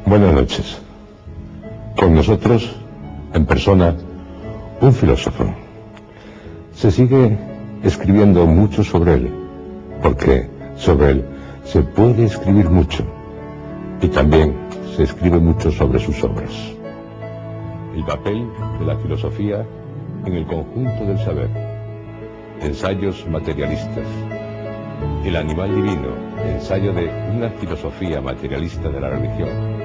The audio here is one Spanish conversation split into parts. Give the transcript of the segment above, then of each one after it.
Buenas noches. Con nosotros, en persona, un filósofo. Se sigue escribiendo mucho sobre él, porque sobre él se puede escribir mucho, y también se escribe mucho sobre sus obras. El papel de la filosofía en el conjunto del saber. Ensayos materialistas. El animal divino, ensayo de una filosofía materialista de la religión.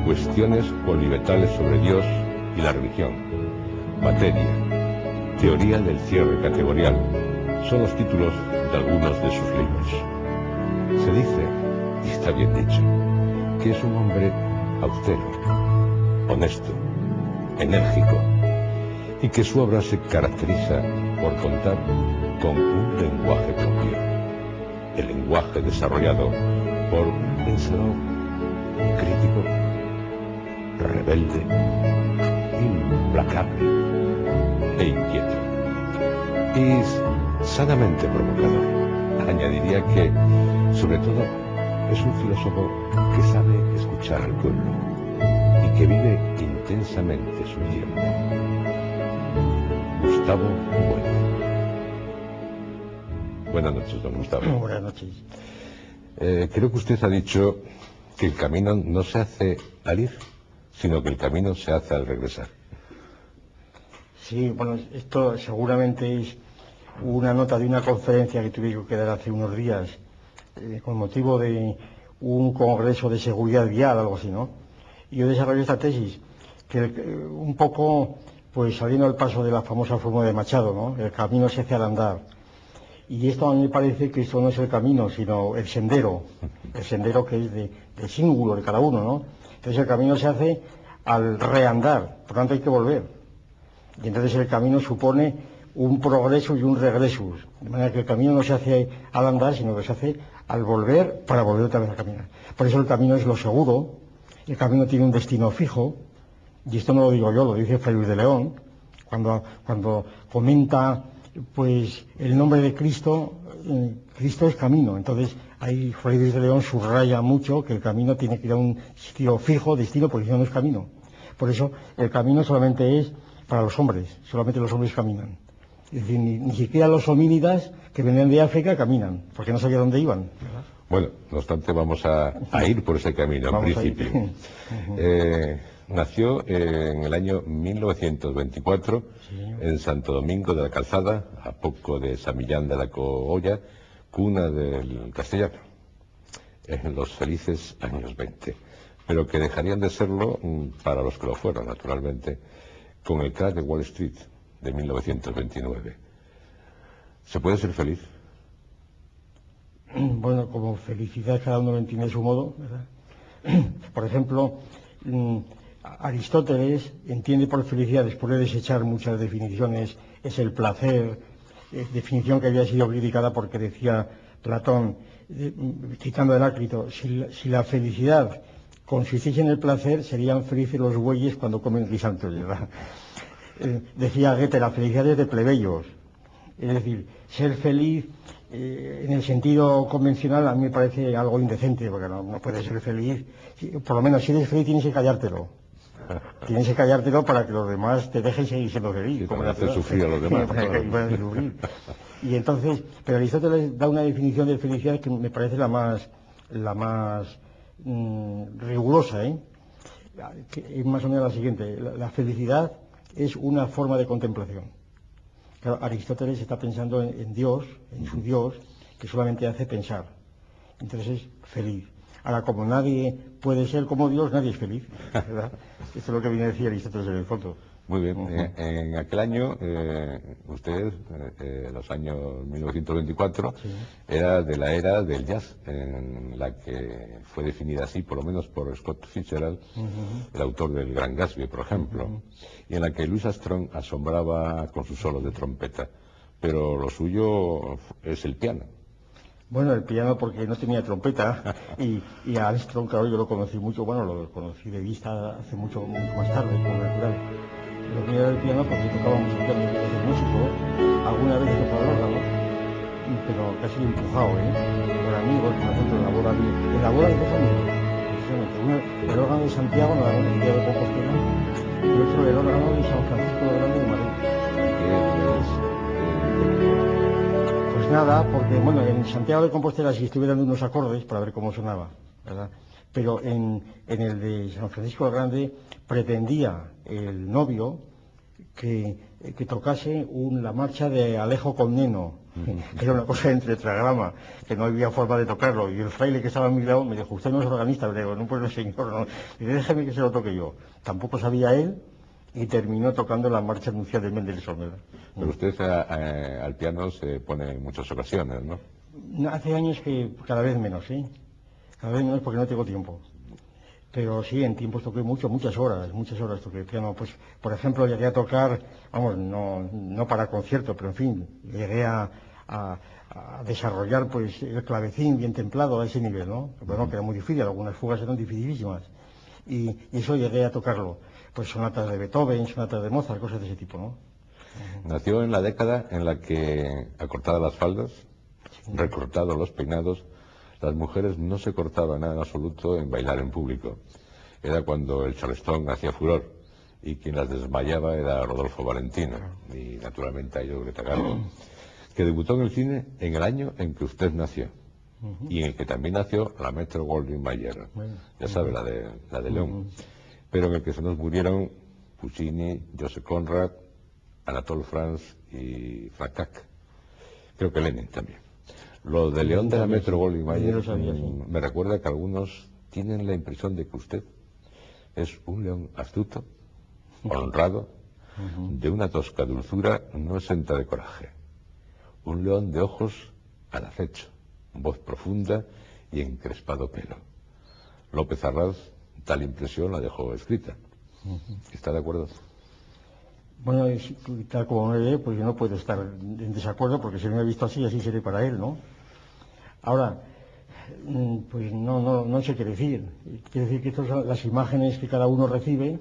Cuestiones polivetales sobre Dios y la religión. Materia. Teoría del cierre categorial. Son los títulos de algunos de sus libros. Se dice, y está bien dicho, que es un hombre austero, honesto, enérgico, y que su obra se caracteriza por contar con un lenguaje propio, el lenguaje desarrollado por un pensador crítico, rebelde, implacable e inquieto, y sanamente provocador. Añadiría que, sobre todo, es un filósofo que sabe escuchar al pueblo y que vive intensamente su tiempo. Gustavo Bueno. Buenas noches, don Gustavo. Buenas noches. Creo que usted ha dicho que el camino no se hace al ir, sino que el camino se hace al regresar. Sí, bueno, esto seguramente es una nota de una conferencia que tuve que dar hace unos días con motivo de un congreso de seguridad vial, algo así, ¿no? Y yo desarrollé esta tesis, que un poco, pues saliendo al paso de la famosa fórmula de Machado, ¿no? El camino se hace al andar. Y esto a mí me parece que esto no es el camino, sino el sendero que es de singulo de cada uno, ¿no? Entonces el camino se hace al reandar, por lo tanto hay que volver. Y entonces el camino supone un progreso y un regresus, de manera que el camino no se hace al andar, sino que se hace al volver para volver otra vez a caminar. Por eso el camino es lo seguro, el camino tiene un destino fijo, y esto no lo digo yo, lo dice Fray Luis de León, cuando comenta pues el nombre de Cristo, Cristo es camino. Entonces ahí Fray Luis de León subraya mucho que el camino tiene que ir a un sitio fijo, destino, porque si no, no es camino. Por eso el camino solamente es para los hombres, solamente los hombres caminan. Es decir, ni siquiera los homínidas que venían de África caminan, porque no sabían dónde iban, ¿verdad? Bueno, no obstante, vamos a ir por ese camino, en principio. Nació en el año 1924 en Santo Domingo de la Calzada, a poco de San Millán de la Cogolla, cuna del castellano, en los felices años 20, pero que dejarían de serlo para los que lo fueron, naturalmente, con el crash de Wall Street de 1929. ¿Se puede ser feliz? Bueno, como felicidad cada uno lo entiende de su modo, ¿verdad? Por ejemplo, Aristóteles entiende por felicidad, después de desechar muchas definiciones, es el placer, definición que había sido criticada porque decía Platón, citando a Heráclito, si la felicidad consistiese en el placer, serían felices los bueyes cuando comen guisantes, ¿verdad? Decía Goethe, la felicidad es de plebeyos, es decir, ser feliz en el sentido convencional a mí me parece algo indecente, porque no puedes ser feliz, por lo menos si eres feliz tienes que callártelo. Tienes que callártelo para que los demás te dejen seguir siendo feliz. Y para hacer sufrir a los demás. Y entonces, pero Aristóteles da una definición de felicidad que me parece la más rigurosa, que es más o menos la siguiente. La felicidad es una forma de contemplación. Claro, Aristóteles está pensando en Dios, en su Dios, que solamente hace pensar. Entonces es feliz. Ahora, como nadie puede ser como Dios, nadie es feliz, ¿verdad? Esto es lo que viene a decir Aristóteles en el fondo. Muy bien. En aquel año, usted, los años 1924, sí, era de la era del jazz, en la que fue definida así, por lo menos por Scott Fitzgerald, el autor del Gran Gatsby, por ejemplo, y en la que Louis Armstrong asombraba con sus solos de trompeta. Pero lo suyo es el piano. Bueno, el piano porque no tenía trompeta y a Armstrong, claro, yo lo conocí mucho, bueno, lo conocí de vista hace mucho más tarde, como natural. Lo que era el piano porque tocaba mucho piano, yo quería ser músico, alguna vez he tocado el órgano, pero casi empujado, por amigos, por ejemplo, en la boda de dos amigos, precisamente, el órgano de Santiago, en la Universidad de Compostela, y otro el órgano de San Francisco de Grande de Madrid. Pues nada, porque bueno, en Santiago de Compostela sí estuve dando unos acordes para ver cómo sonaba, ¿verdad? Pero en el de San Francisco de Grande pretendía el novio que tocase la marcha de Alejo Comneno, que era una cosa entre tetragrama, que no había forma de tocarlo, y el fraile que estaba a mi lado me dijo, usted no es organista, le digo, no, pues no señor, no. Y déjeme que se lo toque yo. Tampoco sabía él, y terminó tocando la marcha nupcial de Mendelssohn, ¿verdad? Pero usted al piano se pone en muchas ocasiones, ¿no? Hace años que cada vez menos, ¿sí? Cada vez menos porque no tengo tiempo. Pero sí, en tiempos toqué muchas horas toqué piano. Pues, por ejemplo, llegué a tocar, vamos, no para concierto, pero en fin, llegué a desarrollar pues el clavecín bien templado a ese nivel, ¿no? Bueno, que era muy difícil, algunas fugas eran dificilísimas. Y eso llegué a tocarlo. Pues sonatas de Beethoven, sonatas de Mozart, cosas de ese tipo, ¿no? Nació en la década en la que, acortadas las faldas, recortados los peinados, las mujeres no se cortaban nada en absoluto en bailar en público. Era cuando el charleston hacía furor y quien las desmayaba era Rodolfo Valentino y naturalmente a ello Greta Garbo, que debutó en el cine en el año en que usted nació y en el que también nació la Metro-Goldwyn-Mayer, ya sabe, la de León, pero en el que se nos murieron Puccini, Joseph Conrad, Anatole France y Frank Cac. Creo que Lenin también. Lo de León de la Metro-Goldwyn-Mayer me recuerda que algunos tienen la impresión de que usted es un león astuto, honrado, de una tosca dulzura no exenta de coraje. Un león de ojos al acecho, voz profunda y encrespado pelo. López Arraz tal impresión la dejó escrita. ¿Está de acuerdo? Bueno, tal como me ve, pues yo no puedo estar en desacuerdo, porque si me ha visto así, así seré para él, ¿no? Ahora, pues no sé qué decir. Quiere decir que estas son las imágenes que cada uno recibe,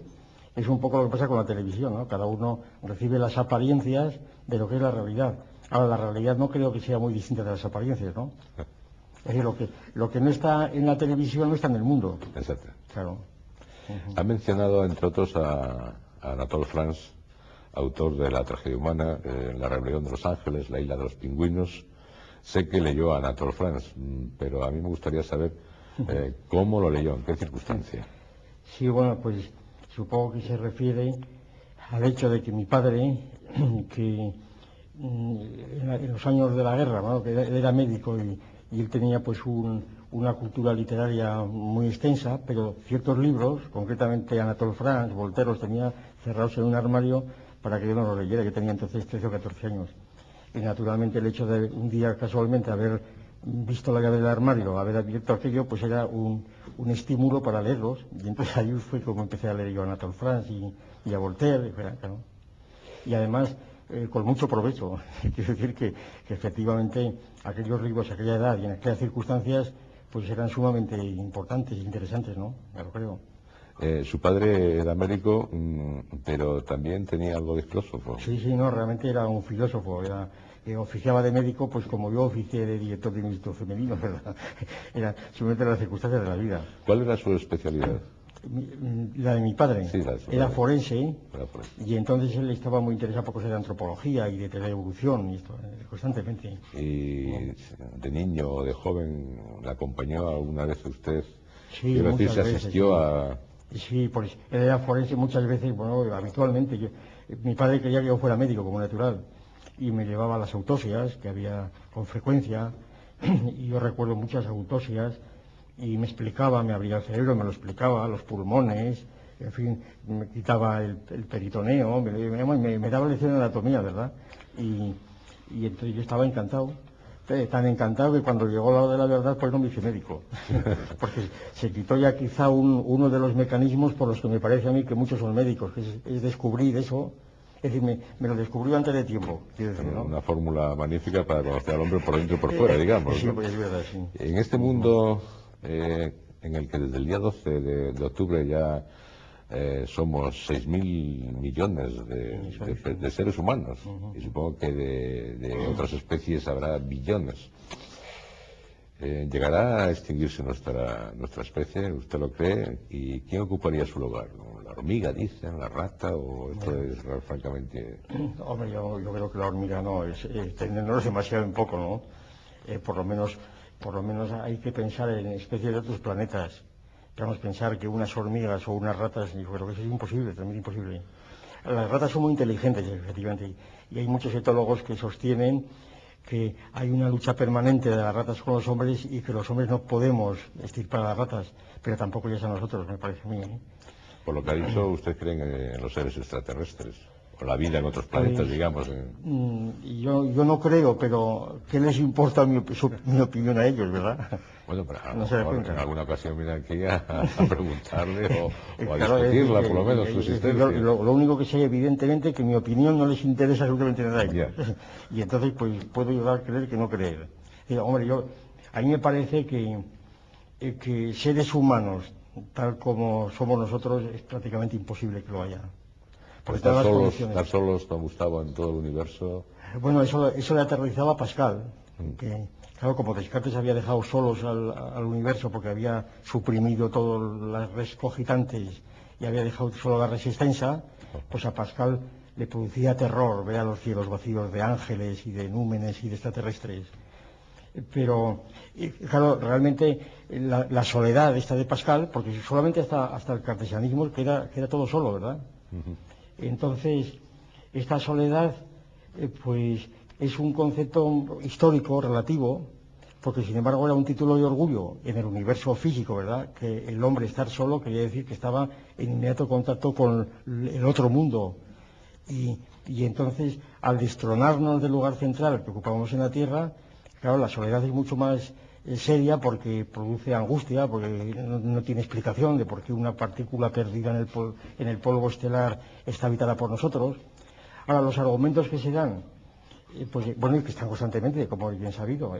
es un poco lo que pasa con la televisión, ¿no? Cada uno recibe las apariencias de lo que es la realidad. Ahora, la realidad no creo que sea muy distinta de las apariencias, ¿no? Es decir, lo que no está en la televisión no está en el mundo. Exacto. Claro. Ha mencionado, entre otros, a Anatole France, autor de La tragedia humana, La rebelión de los ángeles, La isla de los pingüinos. Sé que leyó a Anatole France, pero a mí me gustaría saber cómo lo leyó, en qué circunstancia. Sí, bueno, pues supongo que se refiere al hecho de que mi padre, que en los años de la guerra, ¿no? Que él era médico y él tenía pues una cultura literaria muy extensa, pero ciertos libros, concretamente Anatole France, Voltaire, los tenía cerrados en un armario para que yo no los leyera. Yo tenía entonces 13 o 14 años. Y naturalmente el hecho de un día casualmente haber visto la llave del armario, haber abierto aquello, pues era un estímulo para leerlos. Y entonces ahí fue como empecé a leer yo a Anatole France y a Voltaire, claro. Y además con mucho provecho. Quiero decir que efectivamente aquellos libros a aquella edad y en aquellas circunstancias pues eran sumamente importantes e interesantes, ¿no? Ya lo creo. Su padre era médico, pero también tenía algo de filósofo. Sí, no, realmente era un filósofo, oficiaba de médico, pues como yo oficié de director de un instituto femenino, ¿verdad? Era simplemente las circunstancias de la vida. ¿Cuál era su especialidad? La de mi padre, sí, era forense, y entonces él estaba muy interesado por cosas de antropología y de evolución, y esto, constantemente. ¿Y de niño o de joven le acompañó alguna vez usted? Sí, quiero decir, se asistió sí. a... Sí, pues él era forense muchas veces, bueno, habitualmente. Mi padre quería que yo fuera médico, como natural, y me llevaba a las autopsias, que había con frecuencia, y yo recuerdo muchas autopsias, y me explicaba, me abría el cerebro, me lo explicaba, los pulmones, en fin, me quitaba el peritoneo, me daba lección de anatomía, ¿verdad? Y entonces yo estaba encantado. Tan encantado que cuando llegó la hora de la verdad pues no me hice médico porque se quitó ya quizá uno de los mecanismos por los que me parece a mí que muchos son médicos, que es descubrir eso. Es decir, me lo descubrió antes de tiempo, quiero decir, ¿no? Una fórmula magnífica para conocer al hombre por dentro y por fuera, digamos, sí, ¿no? pues es verdad, sí. En este mundo en el que desde el día 12 de octubre ya somos 6.000 millones de seres humanos, y supongo que de otras especies habrá billones. ¿Llegará a extinguirse nuestra especie? ¿Usted lo cree? ¿Y quién ocuparía su lugar? ¿La hormiga, dicen? ¿La rata? ¿O esto es francamente...? Hombre, yo creo que la hormiga no es tenernos demasiado en poco, ¿no? Por lo menos hay que pensar en especies de otros planetas. Vamos a pensar que unas hormigas o unas ratas, yo creo que eso es imposible, también imposible. Las ratas son muy inteligentes, efectivamente, y hay muchos etólogos que sostienen que hay una lucha permanente de las ratas con los hombres y que los hombres no podemos extirpar a las ratas, pero tampoco ya es a nosotros, me parece a mí, ¿eh? Por lo que ha dicho, ¿usted cree en los seres extraterrestres? ¿O la vida en otros planetas, Pues, digamos? yo no creo, pero ¿qué les importa mi opinión a ellos, verdad? Bueno, pero a lo No se da mejor cuenta. en alguna ocasión viene aquí a preguntarle o a Claro, discutirla, por lo menos, su existencia. lo único que sé, evidentemente, que mi opinión no les interesa absolutamente nada a ellos. Ya. Y entonces, pues, puedo llegar a creer que no creer. Hombre, a mí me parece que seres humanos, tal como somos nosotros, es prácticamente imposible que lo haya. Porque Estar todas las solos, condiciones... estar solos, don Gustavo, en todo el universo. Bueno, eso le aterrorizaba a Pascal, que, claro, como Descartes había dejado solos al universo porque había suprimido todas las redes cogitantes y había dejado solo la res extensa, pues a Pascal le producía terror ver a los cielos vacíos de ángeles y de númenes y de extraterrestres. Pero, claro, realmente la soledad esta de Pascal, porque solamente hasta el cartesianismo que era todo solo, ¿verdad? Entonces, esta soledad, pues, es un concepto histórico, relativo, porque sin embargo era un título de orgullo en el universo físico, ¿verdad? Que el hombre estar solo quería decir que estaba en inmediato contacto con el otro mundo. Y entonces, al destronarnos del lugar central que ocupábamos en la Tierra, claro, la soledad es mucho más seria porque produce angustia, porque no tiene explicación de por qué una partícula perdida en el polvo estelar está habitada por nosotros. Ahora, los argumentos que se dan, pues bueno, y que están constantemente, como es bien sabido.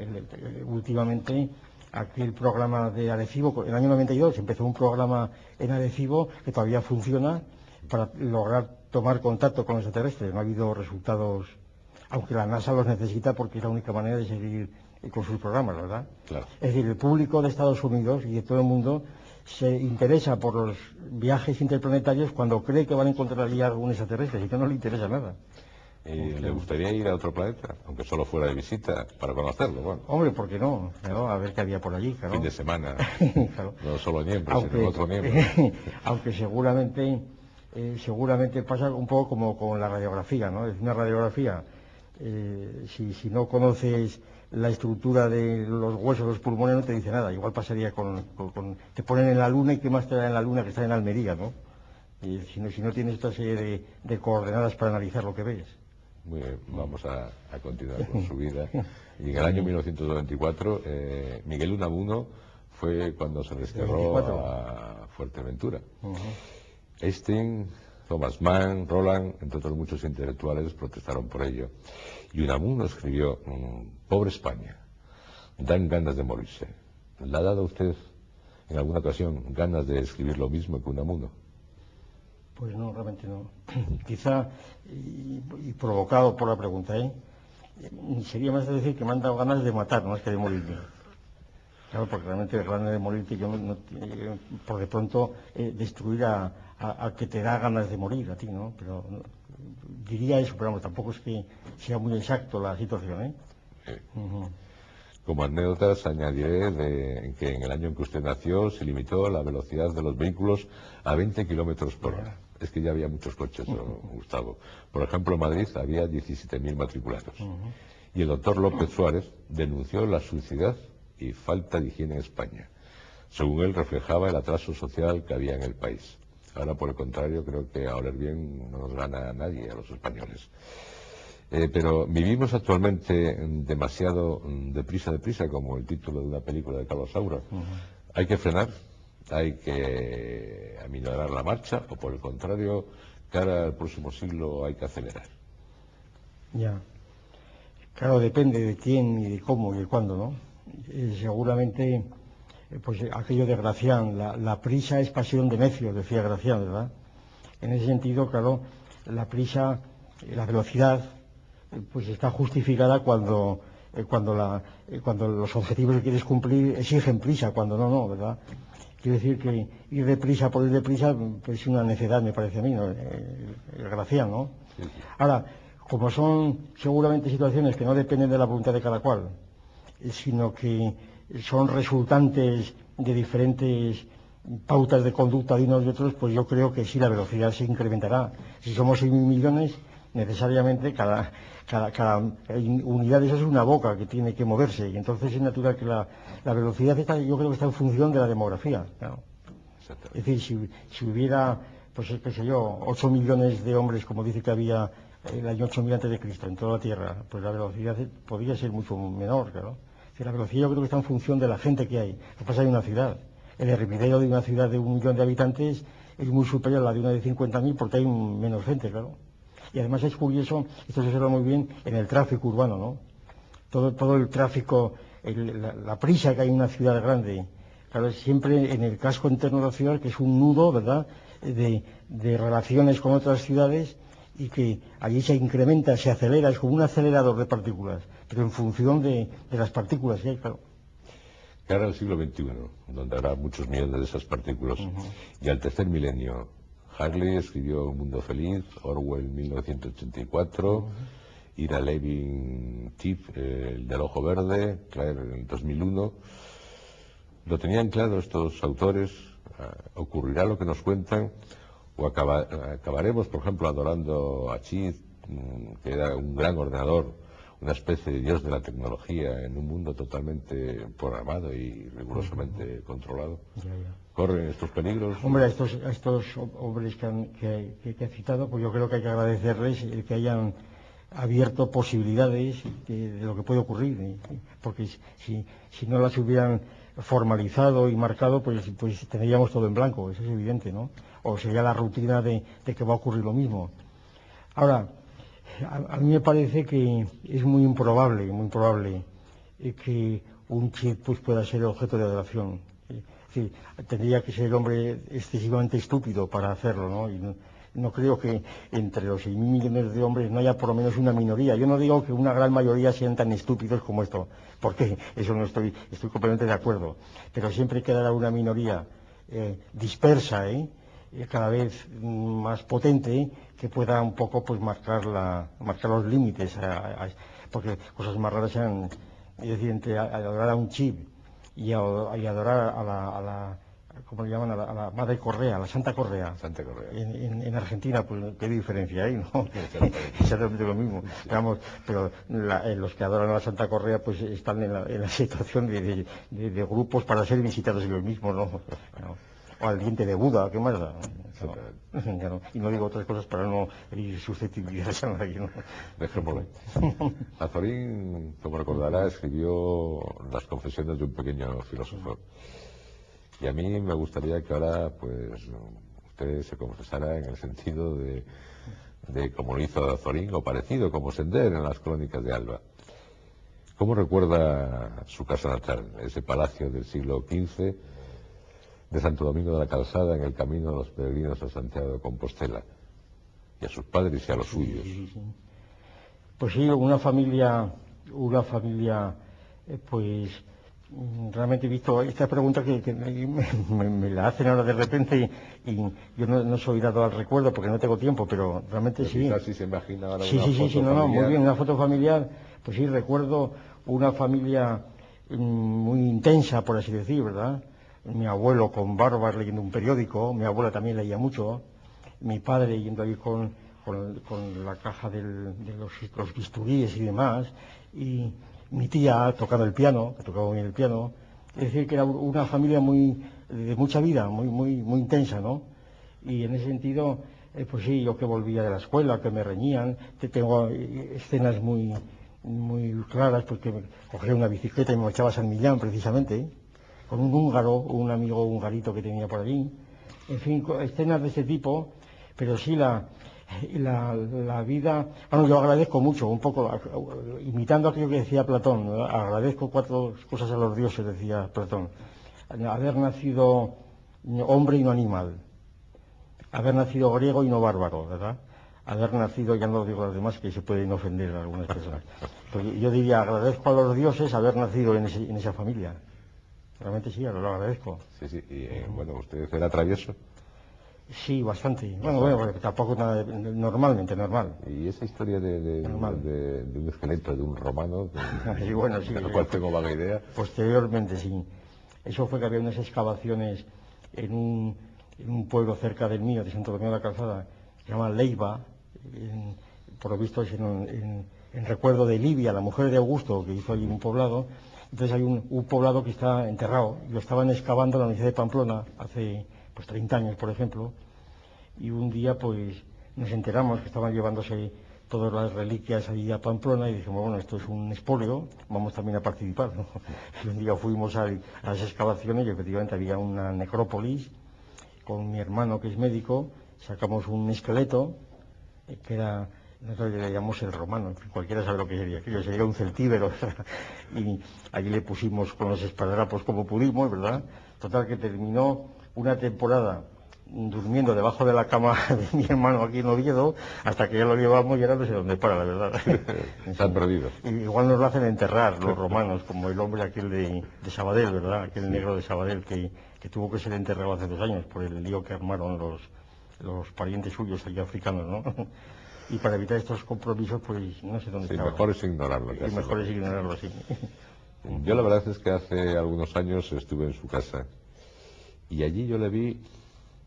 Últimamente, aquel programa de Arecibo, en el año 92 empezó un programa en Arecibo que todavía funciona para lograr tomar contacto con los extraterrestres. No ha habido resultados, aunque la NASA los necesita porque es la única manera de seguir con sus programas, ¿verdad? Claro. Es decir, el público de Estados Unidos y de todo el mundo se interesa por los viajes interplanetarios cuando cree que van a encontrar allí algún extraterrestre y que no le interesa nada. ¿Le gustaría ir a otro planeta? Aunque solo fuera de visita, para conocerlo, bueno. Hombre, ¿por qué no? Claro, a ver qué había por allí, claro. Fin de semana, Claro. no solo miembros, sino otro miembro. Aunque seguramente pasa un poco como con la radiografía, ¿no? Es una radiografía, si no conoces la estructura de los huesos, los pulmones, no te dice nada. Igual pasaría te ponen en la luna y qué más te da en la luna que está en Almería, ¿no? Y si no tienes esta serie de coordenadas para analizar lo que ves. Muy bien, vamos a continuar con su vida. Y en el año 1994, Miguel Unamuno fue cuando se desterró a Fuerteventura. Einstein, Thomas Mann, Roland, entre otros muchos intelectuales, protestaron por ello. Y Unamuno escribió: pobre España, dan ganas de morirse. ¿Le ha dado a usted en alguna ocasión ganas de escribir lo mismo que Unamuno? Pues no, realmente no. Quizá, y provocado por la pregunta, sería más de decir que me han dado ganas de matar, más que de morirme. Claro, porque realmente ganas de morirte, yo por de pronto destruir a que te da ganas de morir a ti, ¿no? Pero diría eso, pero vamos, tampoco es que sea muy exacto la situación, ¿eh? Como anécdotas añadiré que en el año en que usted nació se limitó la velocidad de los vehículos a 20 kilómetros por hora. Es que ya había muchos coches, Gustavo. Por ejemplo, en Madrid había 17.000 matriculados. Y el doctor López Suárez denunció la suciedad y falta de higiene en España. Según él, reflejaba el atraso social que había en el país. Ahora, por el contrario, creo que a oler bien no nos gana a nadie, a los españoles. Pero vivimos actualmente demasiado deprisa, como el título de una película de Carlos Saura. Hay que frenar, hay que aminorar la marcha, o por el contrario, cara al próximo siglo hay que acelerar. Ya. Claro, depende de quién y de cómo y de cuándo, ¿no? Seguramente, pues aquello de Gracián, la prisa es pasión de necios, decía Gracián, ¿verdad? En ese sentido, claro, la prisa, la velocidad, pues está justificada cuando cuando los objetivos que quieres cumplir exigen prisa, cuando no, ¿verdad? Quiero decir que ir deprisa por ir deprisa pues es una necedad, me parece a mí, ¿no? Desgraciado, ¿no? Sí, sí. Ahora, como son seguramente situaciones que no dependen de la voluntad de cada cual, sino que son resultantes de diferentes pautas de conducta de unos y otros, pues yo creo que sí, la velocidad se incrementará. Si somos 6.000 millones, necesariamente cada unidad de eso es una boca que tiene que moverse, y entonces es natural que la velocidad yo creo que está en función de la demografía, claro. Es decir, si hubiera, pues qué sé yo, 8 millones de hombres, como dice que había el año 8000 antes de Cristo en toda la Tierra, pues la velocidad podría ser mucho menor, claro. Es decir, la velocidad yo creo que está en función de la gente que hay. Lo que pasa hay una ciudad. El hervidero de una ciudad de 1 millón de habitantes es muy superior a la de una de 50.000 porque hay menos gente, claro. Y además es curioso, esto se observa muy bien en el tráfico urbano, ¿no? Todo el tráfico, la prisa que hay en una ciudad grande, claro, siempre en el casco interno de la ciudad, que es un nudo, ¿verdad?, de relaciones con otras ciudades, y que allí se incrementa, se acelera, es como un acelerador de partículas, pero en función de las partículas que hay, claro. Cara al siglo XXI, donde habrá muchos millones de esas partículas, y al tercer milenio. Huxley escribió Un mundo feliz, Orwell 1984, Ira Levin Tip, el del ojo verde, Claire en 2001. ¿Lo tenían claro estos autores? ¿Ocurrirá lo que nos cuentan? ¿O acabaremos, por ejemplo, adorando a Chid, que era un gran ordenador, una especie de dios de la tecnología en un mundo totalmente programado y rigurosamente controlado? ¿Corren estos peligros? Hombre, a estos hombres que he citado, pues yo creo que hay que agradecerles el que hayan abierto posibilidades de lo que puede ocurrir, porque si no las hubieran formalizado y marcado, pues tendríamos todo en blanco, eso es evidente, ¿no? O sería la rutina de que va a ocurrir lo mismo. Ahora, a mí me parece que es muy improbable que un chip pues pueda ser objeto de adoración. Sí, tendría que ser el hombre excesivamente estúpido para hacerlo, ¿no? Y no creo que entre los 6.000 millones de hombres no haya por lo menos una minoría. Yo no digo que una gran mayoría sean tan estúpidos como esto, porque eso no estoy completamente de acuerdo. Pero siempre quedará una minoría dispersa, cada vez más potente, que pueda un poco pues marcar los límites, porque cosas más raras sean, es decir, entre adorar a un chip y adorar a la ¿cómo le llaman? A la Madre Correa, a la Santa Correa. Santa Correa. En Argentina, pues qué diferencia hay, ¿no? Exactamente lo mismo. Sí. Digamos, pero los que adoran a la Santa Correa, pues están en la situación de grupos para ser visitados ellos mismos, ¿no? O al diente de Buda, ¿qué más da? No. Y no digo otras cosas para no herir susceptibilidades a nadie, ¿no? Dejémoslo. Azorín, como recordará, escribió Las confesiones de un pequeño filósofo. Y a mí me gustaría que ahora, pues, usted se confesara en el sentido de como lo hizo Azorín, o parecido, como Sender en las crónicas de Alba. ¿Cómo recuerda su casa natal, ese palacio del siglo XV de Santo Domingo de la Calzada, en el camino de los peregrinos a Santiago de Compostela, y a sus padres y a los suyos? Sí. Pues sí, una familia, pues realmente he visto esta pregunta que me la hacen ahora de repente, y yo no soy dado al recuerdo porque no tengo tiempo, pero realmente pero sí. Si se imagina ahora sí, una foto familiar. Muy bien, una foto familiar, pues sí, recuerdo una familia muy intensa, por así decir, ¿verdad? Mi abuelo con barbas leyendo un periódico, mi abuela también leía mucho, mi padre yendo ahí con la caja de los bisturíes y demás, y mi tía tocando el piano, que tocaba bien el piano. Es decir, que era una familia de mucha vida, muy intensa, ¿no? Y en ese sentido, pues sí, yo que volvía de la escuela, que me reñían, tengo escenas muy claras, porque cogía una bicicleta y me echaba a San Millán, precisamente, con un húngaro, un amigo hungarito que tenía por allí. En fin, escenas de ese tipo, pero sí la vida. Bueno, yo agradezco mucho, un poco, imitando aquello que decía Platón, ¿verdad? Agradezco 4 cosas a los dioses, decía Platón: haber nacido hombre y no animal, haber nacido griego y no bárbaro, ¿verdad? haber nacido, ya no lo digo a los demás, que se pueden ofender a algunas personas. Pero yo diría, agradezco a los dioses haber nacido en esa familia. Realmente sí, lo agradezco. Sí, sí. Y bueno, ¿usted era travieso? Sí, bastante. Bueno, tampoco nada, normalmente, normal. Y esa historia de un esqueleto, de un romano, sí, bueno, sí, de lo cual tengo vaga idea. Posteriormente, sí. Eso fue que había unas excavaciones en un pueblo cerca del mío, de Santo Domingo de la Calzada, que se llama Leiva, por lo visto es en recuerdo de Livia, la mujer de Augusto, que hizo allí un poblado. Entonces hay un poblado que está enterrado, lo estaban excavando en la Universidad de Pamplona hace 30 años, por ejemplo, y un día pues nos enteramos que estaban llevándose todas las reliquias allí a Pamplona y dijimos, bueno, esto es un expolio, vamos también a participar, ¿no? Y un día fuimos a las excavaciones y efectivamente había una necrópolis con mi hermano que es médico, sacamos un esqueleto que era, nosotros le llamamos el romano, cualquiera sabe lo que sería aquello, sería un celtíbero, y allí le pusimos con los esparadrapos como pudimos, ¿verdad? Total que terminó una temporada durmiendo debajo de la cama de mi hermano aquí en Oviedo, hasta que ya lo llevamos y ahora no sé dónde para, la verdad. Están perdidos. Igual nos lo hacen enterrar los romanos, como el hombre aquel de Sabadell, ¿verdad? Aquel negro de Sabadell que tuvo que ser enterrado hace 2 años por el lío que armaron los parientes suyos allí africanos, ¿no? Y para evitar estos compromisos, pues no sé dónde estaba. Mejor es ignorarlo. Y mejor es ignorarlo, sí. Yo la verdad es que hace algunos años estuve en su casa y allí yo le vi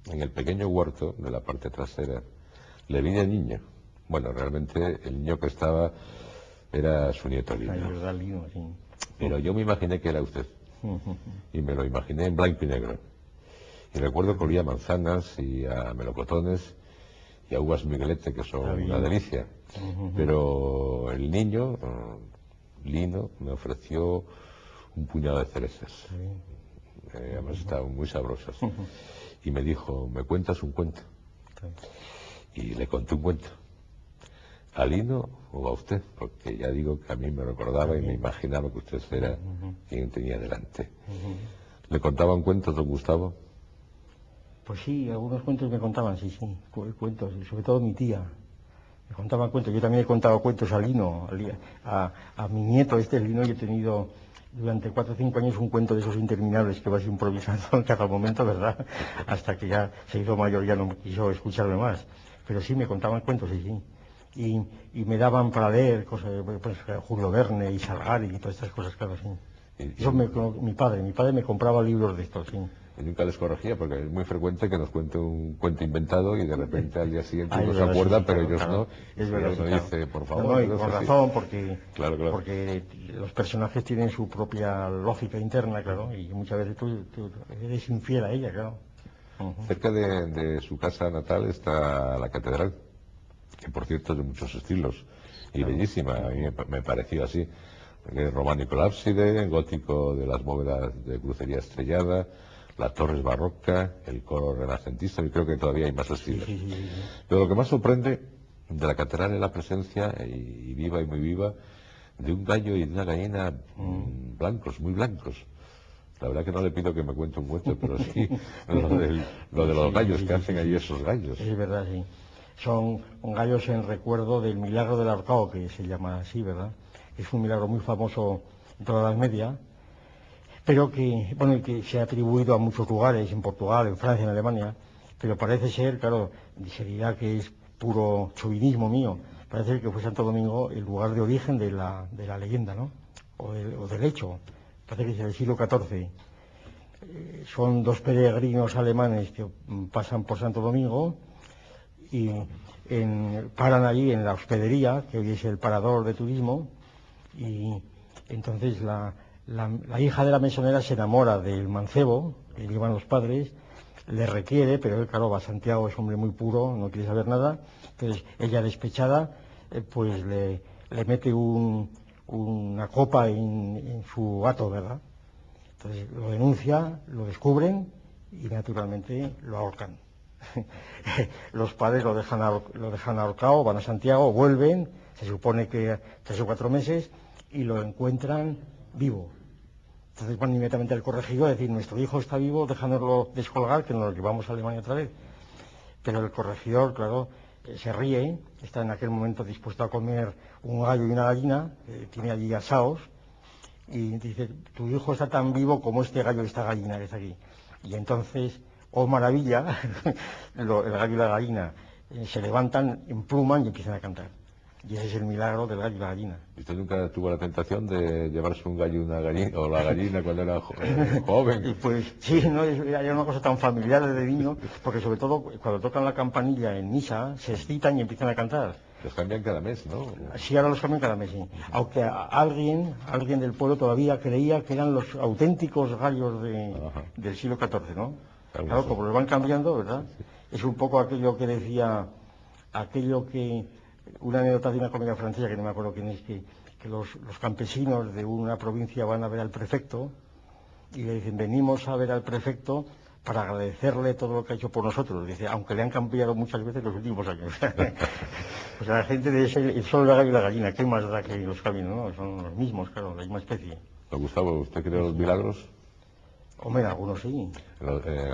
en el pequeño huerto de la parte trasera, le vi de niño. Bueno, realmente el niño que estaba era su nieto Lino. Ay, verdad, Lino, sí. Pero yo me imaginé que era usted. Y me lo imaginé en blanco y negro. Y recuerdo que olía a manzanas y a melocotones y a uvas miguelete, que son una delicia. Pero el niño, Lino, me ofreció un puñado de cerezas. Además estaban muy sabrosas. Y me dijo, ¿me cuentas un cuento? Y le conté un cuento. ¿A Lino o a usted? Porque ya digo que a mí me recordaba y me imaginaba que usted era quien tenía delante. ¿Le contaba un cuento, don Gustavo? Pues sí, algunos cuentos me contaban, sí, cuentos, sobre todo mi tía. Me contaba cuentos. Yo también he contado cuentos a Lino, a mi nieto Lino, y he tenido durante 4 o 5 años un cuento de esos interminables que vas improvisando en cada momento, ¿verdad? Hasta que ya se hizo mayor, ya no quiso escucharme más. Pero sí, me contaban cuentos, sí. Y me daban para leer cosas, pues, Julio Verne y Salgari y todas estas cosas, claro, sí. Eso mi padre me compraba libros de estos, sí. Y nunca les corregía, porque es muy frecuente que nos cuente un cuento inventado y de repente al día siguiente uno se acuerda, sí, pero claro, ellos no. Es verdad, uno dice, por favor. No, y con razón, porque los personajes tienen su propia lógica interna, claro, y muchas veces tú eres infiel a ella, claro. Cerca de su casa natal está la catedral, que por cierto es de muchos estilos y bellísima. A mí me pareció así. Románico el ábside, gótico de las bóvedas de crucería estrellada, la torre es barroca, el coro renacentista, y creo que todavía hay más estilos. Pero lo que más sorprende de la catedral es la presencia, y viva y muy viva, de un gallo y de una gallina blancos, muy blancos. La verdad que no le pido que me cuente un cuento, pero sí lo de los gallos que hacen allí esos gallos. Es verdad, sí. Son gallos en recuerdo del milagro del ahorcado, que se llama así, ¿verdad? Es un milagro muy famoso en toda la Edad Media, pero que se ha atribuido a muchos lugares, en Portugal, en Francia, en Alemania, pero parece ser, claro, sería que es puro chauvinismo mío, parece ser que fue Santo Domingo el lugar de origen de la leyenda, ¿no? O del hecho, parece que es del siglo XIV. Son 2 peregrinos alemanes que pasan por Santo Domingo y paran allí en la hospedería, que hoy es el parador de turismo, y entonces la hija de la mesonera se enamora del mancebo, que llevan los padres, le requiere, pero él, claro, Santiago es hombre muy puro, no quiere saber nada, entonces ella despechada, pues le mete una copa en su gato, ¿verdad? Entonces lo denuncia, lo descubren y naturalmente lo ahorcan. Los padres lo dejan ahorcado, van a Santiago, vuelven, se supone que 3 o 4 meses, y lo encuentran vivo. Entonces van inmediatamente al corregidor a decir, nuestro hijo está vivo, déjanoslo descolgar, que nos lo llevamos a Alemania otra vez. Pero el corregidor, claro, se ríe, está en aquel momento dispuesto a comer un gallo y una gallina, tiene allí asados, y dice, tu hijo está tan vivo como este gallo y esta gallina que está aquí. Y entonces, oh maravilla, el gallo y la gallina se levantan, empluman y empiezan a cantar. Y ese es el milagro del gallo y la gallina. ¿Y usted nunca tuvo la tentación de llevarse un gallo y una gallina, o la gallina cuando era joven? Y pues sí, no era una cosa tan familiar desde niño, porque sobre todo cuando tocan la campanilla en misa, se excitan y empiezan a cantar. Los cambian cada mes, ¿no? Sí, ahora los cambian cada mes, sí. Aunque alguien del pueblo todavía creía que eran los auténticos gallos del siglo XIV, ¿no? Claro, como los van cambiando, ¿verdad? Es un poco aquello que decía, una anécdota de una comedia francesa, que no me acuerdo quién es, que los campesinos de una provincia van a ver al prefecto y le dicen, venimos a ver al prefecto para agradecerle todo lo que ha hecho por nosotros. Dice, aunque le han cambiado muchas veces los últimos años. Pues a la gente de ese, solo el gallo y la gallina, ¿qué más da que los cambien? ¿No? Son los mismos, claro, la misma especie. Gustavo, ¿usted cree en los milagros? Hombre, algunos sí.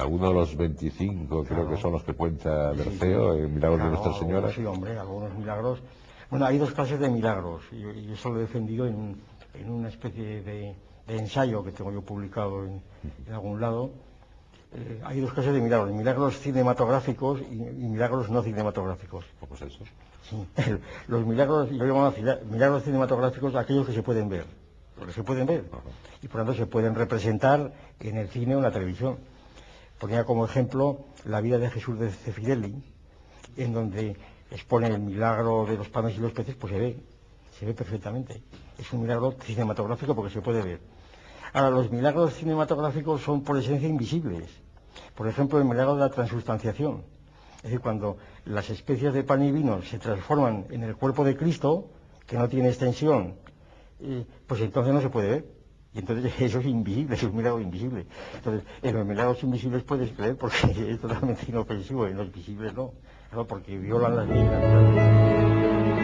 Algunos de los 25 creo que son los que cuenta Berceo, milagros de Nuestra Señora. Sí, hombre, algunos milagros. Bueno, hay dos clases de milagros, y eso lo he defendido en una especie de ensayo que tengo yo publicado en algún lado. Hay dos clases de milagros cinematográficos y milagros no cinematográficos. ¿Cómo es eso? Sí. Los milagros, yo llamo milagros cinematográficos aquellos que se pueden ver, los que se pueden ver, y por lo tanto se pueden representar en el cine o en la televisión. Ponía como ejemplo la vida de Jesús de Cefirelli, en donde expone el milagro de los panes y los peces, pues se ve perfectamente. Es un milagro cinematográfico porque se puede ver. Ahora, los milagros cinematográficos son por esencia invisibles. Por ejemplo, el milagro de la transustanciación. Es decir, cuando las especies de pan y vino se transforman en el cuerpo de Cristo, que no tiene extensión, pues entonces no se puede ver. Y entonces eso es invisible, es un milagro invisible. Entonces, en los milagros invisibles puedes creer porque es totalmente inofensivo, en los visibles no. Claro, porque violan las leyes naturales.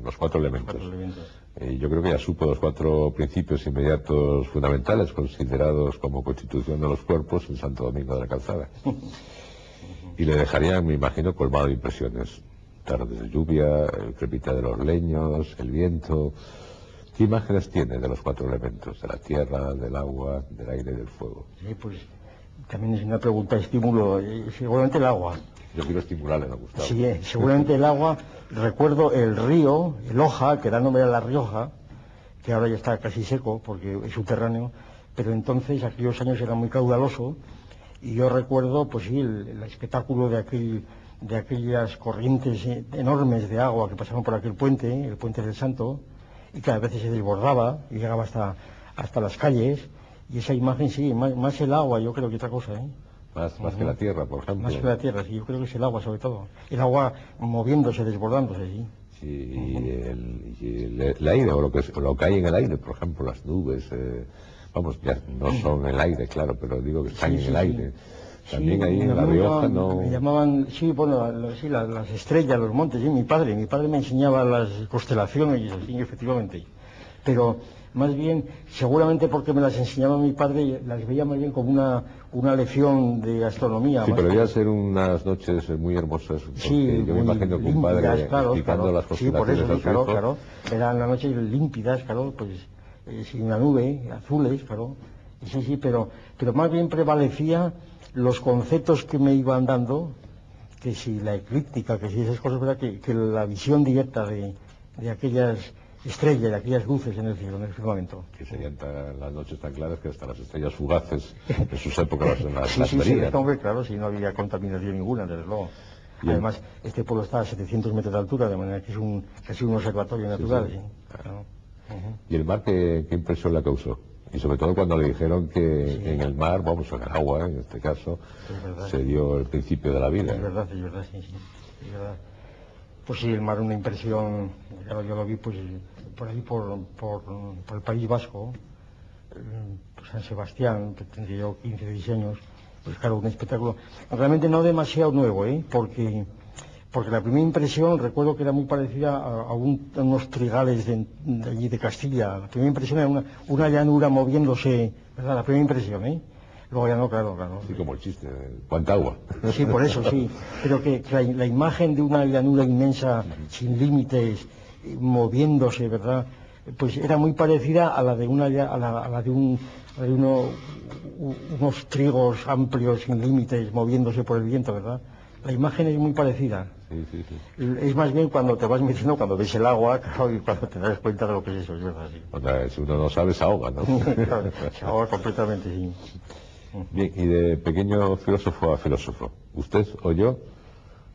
Los cuatro elementos. Yo creo que ya supo los cuatro principios inmediatos fundamentales considerados como constitución de los cuerpos en Santo Domingo de la Calzada. Y le dejarían, me imagino, colmado de impresiones. Tardes de lluvia, el crepitar de los leños, el viento. ¿Qué imágenes tiene de los cuatro elementos? De la tierra, del agua, del aire y del fuego. Sí, pues también es una pregunta de estímulo. Seguramente el agua. Yo quiero estimularle, ¿no, Gustavo? Sí, seguramente el agua. Recuerdo el río, el Oja, que da nombre a La Rioja, que ahora ya está casi seco porque es subterráneo, pero entonces aquellos años era muy caudaloso y yo recuerdo, pues sí, el espectáculo de aquellas corrientes enormes de agua que pasaban por aquel puente, el Puente del Santo, y que a veces se desbordaba y llegaba hasta las calles, y esa imagen sí, más el agua yo creo que otra cosa, ¿eh? Más que la tierra, por ejemplo. Más que la tierra, sí, yo creo que es el agua sobre todo. El agua moviéndose, desbordándose, sí. Sí, y el aire, o lo que hay en el aire, por ejemplo, las nubes, vamos, ya no son el aire, claro, pero digo que están en el aire. También ahí en La Rioja no... Me llamaban, sí, bueno, las estrellas, los montes, sí, mi padre me enseñaba las constelaciones y eso, sí, efectivamente. Pero más bien, seguramente porque me las enseñaba mi padre, las veía más bien como una lección de astronomía. Sí, pero debía ser unas noches muy hermosas, porque sí, yo me imagino que un padre explicando las constelaciones sí, por eso, claro, eran las noches límpidas, claro, pues sin una nube, azules, claro, sí, pero más bien prevalecía los conceptos que me iban dando, que si la eclíptica, que si esas cosas, ¿verdad? Que la visión directa de aquellas estrellas, de aquellas luces en el cielo, en el firmamento. Que serían las noches tan claras que hasta las estrellas fugaces en sus épocas las verían. Sí, claro, si no había contaminación ninguna, desde luego. Además, este pueblo está a 700 metros de altura, de manera que es casi un observatorio natural. Sí. Claro. ¿Y el mar qué impresión le causó? Y sobre todo cuando le dijeron que en el mar, vamos, en el agua, en este caso, se dio el principio de la vida. Es verdad, sí, es verdad. Pues sí, el mar, una impresión, claro, yo lo vi pues por ahí, por el País Vasco, pues San Sebastián, que tendría yo 15, 16 años, pues claro, un espectáculo realmente no demasiado nuevo, porque porque la primera impresión recuerdo que era muy parecida a unos trigales de allí de Castilla. La primera impresión era una llanura moviéndose, ¿verdad? La primera impresión, ¿eh? Luego ya no, claro. Sí, como el chiste, ¿cuánta agua? Sí, por eso, sí. Pero que la imagen de una llanura inmensa, sin límites, moviéndose, ¿verdad? Pues era muy parecida a la de unos trigos amplios, sin límites, moviéndose por el viento, ¿verdad? La imagen es muy parecida. Sí. Es más bien cuando te vas metiendo, cuando ves el agua, claro, y cuando te das cuenta de lo que es eso, es verdad, sí. O sea, si uno no sabe, se ahoga, ¿no? Claro, se ahoga completamente, sí. Bien, y de pequeño filósofo a filósofo, usted o yo,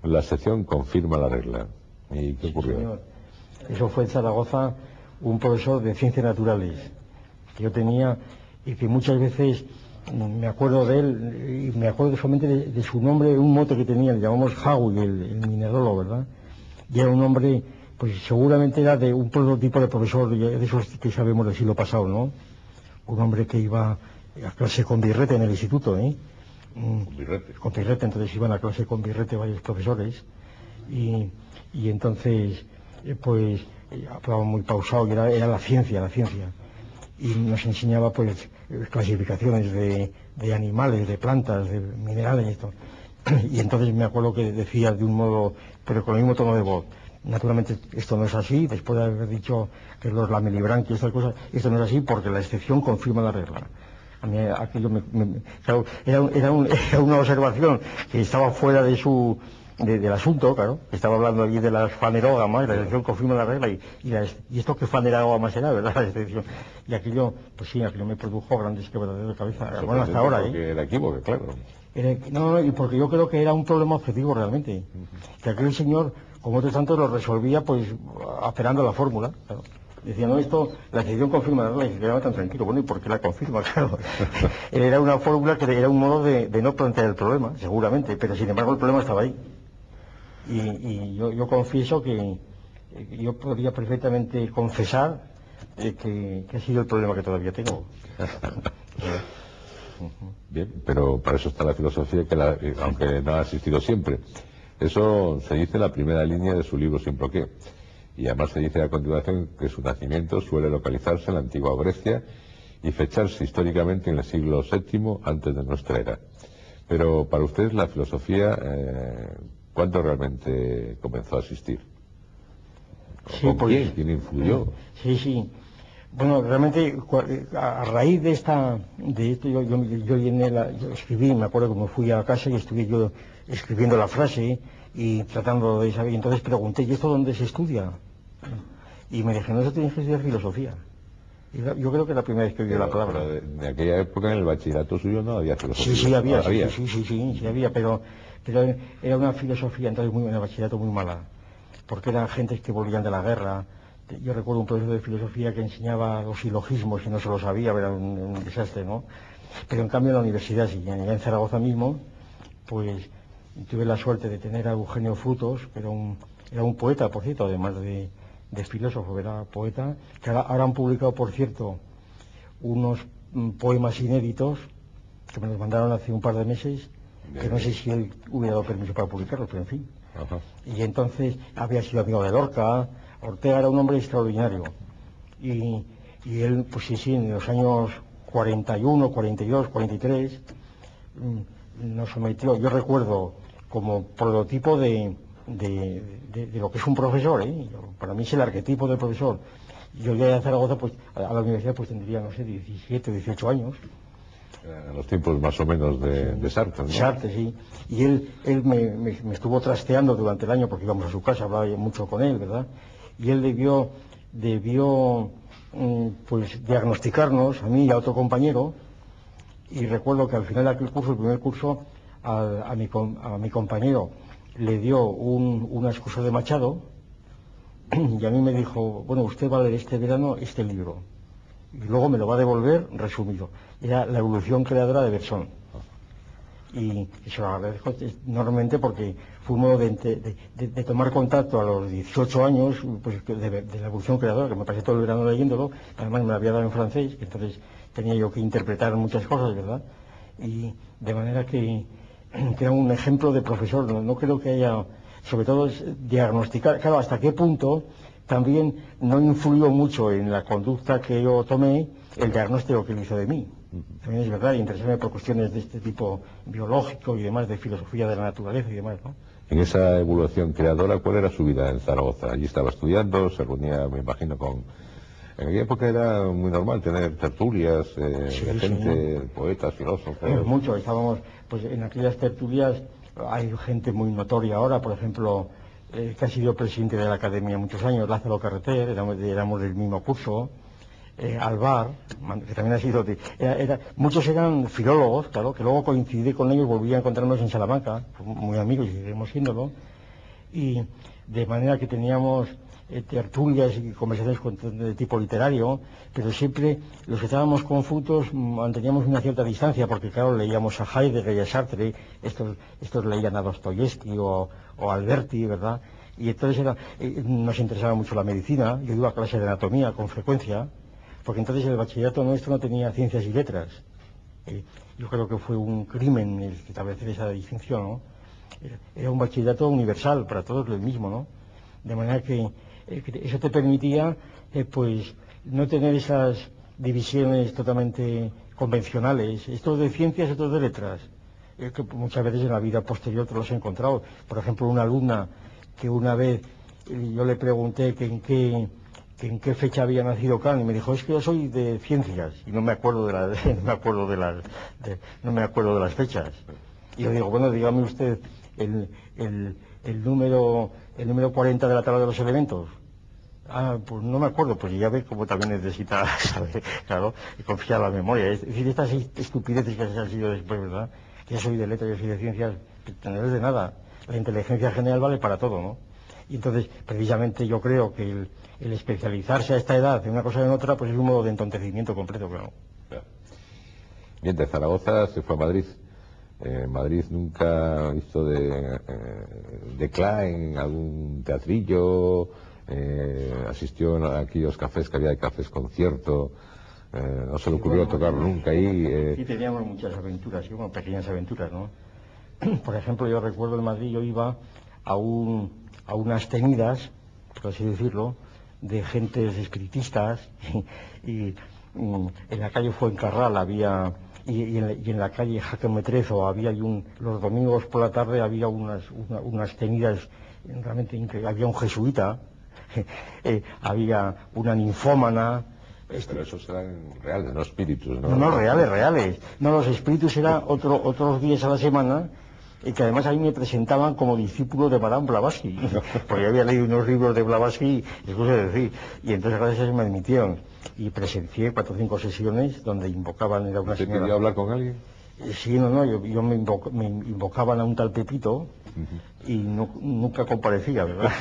la sección confirma la regla. ¿Y qué ocurrió? Sí, señor. Eso fue en Zaragoza un profesor de ciencias naturales que yo tenía y que muchas veces me acuerdo de él y me acuerdo solamente de su nombre, un mote que tenía, le llamamos Howie, el minerólogo, ¿verdad? Y era un hombre, pues seguramente era de un prototipo de profesor de esos que sabemos del siglo pasado, ¿no? Un hombre que iba a clase con birrete en el instituto, ¿eh? Con birrete, entonces iban a clase con birrete varios profesores y entonces pues hablaba muy pausado y era la ciencia y nos enseñaba pues clasificaciones de animales, de plantas, de minerales y esto. Y entonces me acuerdo que decía de un modo, pero con el mismo tono de voz: naturalmente esto no es así, después de haber dicho que los lamelibranquios y estas cosas, esto no es así porque la excepción confirma la regla. A mí aquello claro, era una observación que estaba fuera de del asunto, claro, estaba hablando allí de las fanerógamas, la excepción confirma la regla, y esto que fanerógamas era, ¿verdad? La excepción. Y aquello, pues sí, aquello me produjo grandes quebraderos de cabeza. Bueno, hasta ahora, porque era equívoco, claro. No, y porque yo creo que era un problema objetivo realmente. Que aquel señor, como otros tantos, lo resolvía pues apelando a la fórmula, claro. Decía, no, esto, la excepción confirma la regla, y se quedaba tan tranquilo. Bueno, ¿y por qué la confirma? Claro. Era una fórmula que era un modo de no plantear el problema, seguramente, pero sin embargo el problema estaba ahí. Y yo confieso que yo podría perfectamente confesar que ha sido el problema que todavía tengo. Bien, pero para eso está la filosofía, aunque no ha existido siempre. Eso se dice en la primera línea de su libro Sin Porqué. Y además se dice a continuación que su nacimiento suele localizarse en la antigua Grecia y fecharse históricamente en el siglo VII antes de nuestra era. Pero para usted la filosofía, ¿cuándo realmente comenzó a existir? Sí, ¿Con quién? ¿Quién influyó? Sí. Bueno, realmente a raíz de esto yo escribí, me acuerdo que me fui a casa y estuve yo escribiendo la frase y tratando de saber, y entonces pregunté, ¿y esto dónde se estudia? Y me dijeron, no, eso tienes que estudiar filosofía. Y yo creo que es la primera vez que oí la palabra. Pero de aquella época en el bachillerato suyo no había filosofía. Sí, había, pero era una filosofía entonces en el bachillerato muy mala, porque eran gentes que volvían de la guerra. Yo recuerdo un profesor de filosofía que enseñaba los silogismos y no se lo sabía, era un desastre, ¿no? Pero en cambio en la universidad, sí, en Zaragoza mismo, pues tuve la suerte de tener a Eugenio Frutos, que era un poeta, por cierto, además de filósofo, era poeta, que ahora han publicado, por cierto, unos poemas inéditos, que me los mandaron hace un par de meses, que no sé si él hubiera dado permiso para publicarlos, pero en fin. Ajá. Y entonces había sido amigo de Lorca. Ortega era un hombre extraordinario. Y él, pues sí, en los años 41, 42, 43, nos sometió, yo recuerdo, como prototipo de lo que es un profesor, ¿eh? Para mí es el arquetipo del profesor. Yo llegué a Zaragoza, pues a la universidad pues tendría, no sé, 17, 18 años. En los tiempos más o menos de Sartre, ¿no? Sartre, sí. Y él me estuvo trasteando durante el año porque íbamos a su casa, hablaba mucho con él, ¿verdad? Y él debió pues diagnosticarnos, a mí y a otro compañero, y recuerdo que al final de aquel curso, el primer curso, a mi compañero le dio una excusa de Machado, y a mí me dijo, bueno, usted va a leer este verano este libro, y luego me lo va a devolver resumido. Era La evolución creadora de Bergson. Y se lo agradezco enormemente porque fue un modo de tomar contacto a los 18 años pues, de la evolución creadora, que me pasé todo el verano leyéndolo, además me lo había dado en francés, entonces tenía yo que interpretar muchas cosas, ¿verdad? Y de manera que era un ejemplo de profesor, no creo que haya sobre todo es diagnosticar, claro, hasta qué punto también no influyó mucho en la conducta que yo tomé el diagnóstico que él hizo de mí. También es verdad, interesarme por cuestiones de este tipo biológico y demás, de filosofía de la naturaleza y demás, ¿no? En esa evolución creadora, ¿cuál era su vida en Zaragoza? Allí estaba estudiando, se reunía, me imagino, con... En aquella época era muy normal tener tertulias de gente, poetas, filósofos... Mucho, estábamos, pues en aquellas tertulias hay gente muy notoria ahora, por ejemplo, que ha sido presidente de la Academia muchos años, Lázaro Carreter, éramos del mismo curso, Alvar, que también ha sido... muchos eran filólogos, claro, que luego coincidí con ellos, volví a encontrarnos en Salamanca, muy amigos y seguiremos siéndolo, y de manera que teníamos tertulias y conversaciones de tipo literario, pero siempre los que estábamos confusos manteníamos una cierta distancia, porque claro, leíamos a Heidegger y a Sartre, estos leían a Dostoyevsky o Alberti, ¿verdad? Y entonces nos interesaba mucho la medicina, yo iba a clase de anatomía con frecuencia, porque entonces el bachillerato nuestro no tenía ciencias y letras. Yo creo que fue un crimen el establecer esa distinción, ¿no? Era un bachillerato universal, para todos lo mismo, ¿no? De manera que eso te permitía, pues, no tener esas divisiones totalmente convencionales, estos de ciencias, estos de letras, que muchas veces en la vida posterior te los he encontrado. Por ejemplo, una alumna que una vez yo le pregunté que en qué fecha había nacido Kant y me dijo, es que yo soy de ciencias y no me acuerdo de las fechas. Y yo digo, bueno, dígame usted el número 40 de la tabla de los elementos. Ah, pues no me acuerdo, pues ya ve cómo también necesita saber, claro, y confiar la memoria. Es decir, estas estupideces que se han sido después, ¿verdad? Que yo soy de letras, yo soy de ciencias, no es de nada. La inteligencia general vale para todo, ¿no? Y entonces, precisamente yo creo que el especializarse a esta edad en una cosa o en otra, pues es un modo de entontecimiento completo, claro. Bien, de Zaragoza se fue a Madrid. Madrid nunca hizo de Klein, algún teatrillo, asistió a aquellos cafés que había de cafés concierto, no se le ocurrió tocar nunca ahí. Sí, teníamos muchas aventuras, sí, bueno, pequeñas aventuras, ¿no? Por ejemplo, yo recuerdo en Madrid, yo iba a unas tenidas, por así decirlo, de gentes espiritistas, y en la calle Fuencarral había... Y en la calle Jaque Metrezo había los domingos por la tarde había unas tenidas realmente increíbles. Había un jesuita, había una ninfómana. Pero esos eran reales, no espíritus, ¿no? No, reales. No, los espíritus eran otros días a la semana, y que además a mí me presentaban como discípulo de Madame Blavatsky, porque yo había leído unos libros de Blavatsky, excusa de decir, y entonces gracias a eso me admitieron. Y presencié 4 o 5 sesiones donde invocaban, era una señora... ¿Te pidió hablar con alguien? Sí, yo me invocaban a un tal Pepito y nunca comparecía, ¿verdad?